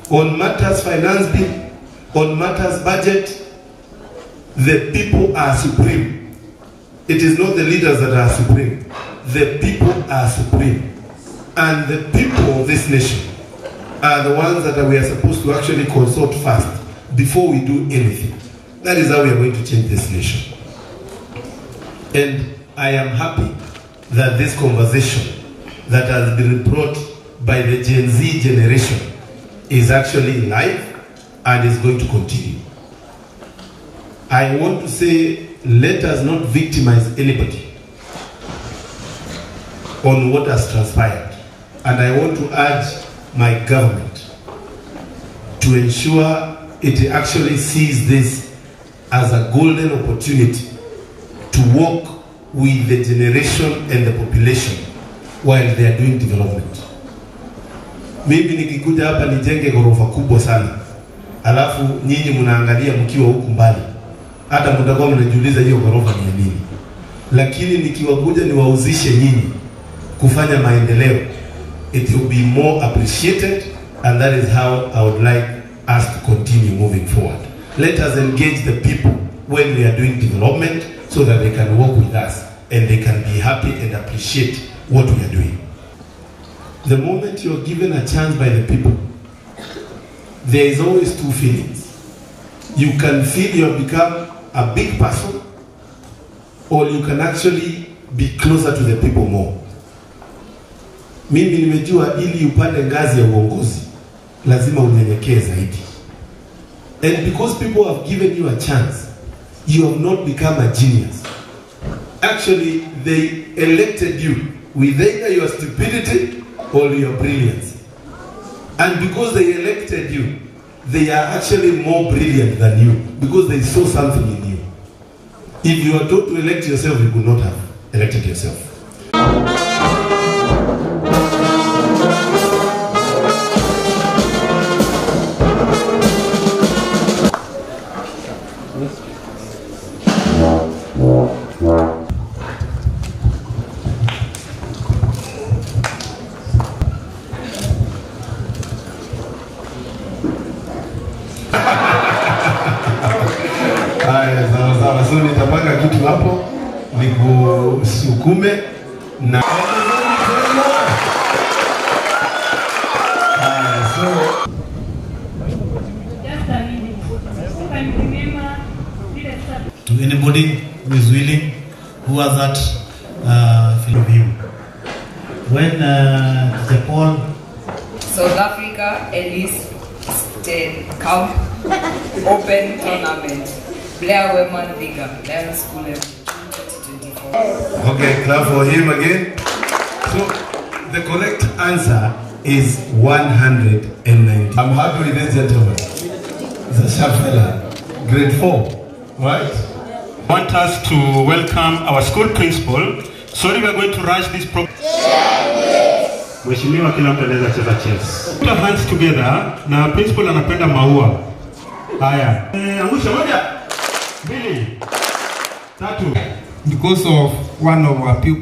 on matters finance bill, on matters budget, the people are supreme. It is not the leaders that are supreme. The people are supreme. And the people of this nation are the ones that we are supposed to actually consult first before we do anything. That is how we are going to change this nation. And I am happy that this conversation that has been brought by the Gen Z generation is actually live and is going to continue. I want to say, let us not victimize anybody on what has transpired. And I want to urge my government to ensure it actually sees this as a golden opportunity to work with the generation and the population while they are doing development. Mimi nikikuja hapa nijenge ghorofa kubwa sana, alafu nyinyi mnaangalia mkiwa huku mbali, hata mtakuwa mnajiuliza hiyo ghorofa ni nini. Lakini nikiwakuja niwauzishe nyinyi kufanya maendeleo, it will be more appreciated, and that is how I would like us to continue moving forward. Let us engage the people when we are doing development so that they can work with us and they can be happy and appreciate what we are doing. The moment you are given a chance by the people, there is always two feelings. You can feel you have become a big person, or you can actually be closer to the people more. Mimi nimejua ili upande ngazi ya uongozi lazima unyenyekee zaidi. And because people have given you a chance, you have not become a genius. Actually, they elected you with either your stupidity or your brilliance. And because they elected you, they are actually more brilliant than you because they saw something in you. If you are told to elect yourself, you could not have elected yourself. Sawa, so nitapanga kitu hapo nikusukume na to anybody who is willing, who has that feeling of you. When Japan, South Africa, Ellis Cup Open Tournament, Blair Women Liga, Lions School 2024. Okay, clap for him again. So the correct answer is 190. I'm happy with this gentleman. He's a sharp fella. Grade 4, right? I want us to welcome our school principal. Sorry, we are going to rush this program. Mheshimiwa, kila mtu anaweza cheza chess. Put our hands together na principal anapenda maua. Haya. Angusha moja. 2 3. Because of one of our pupils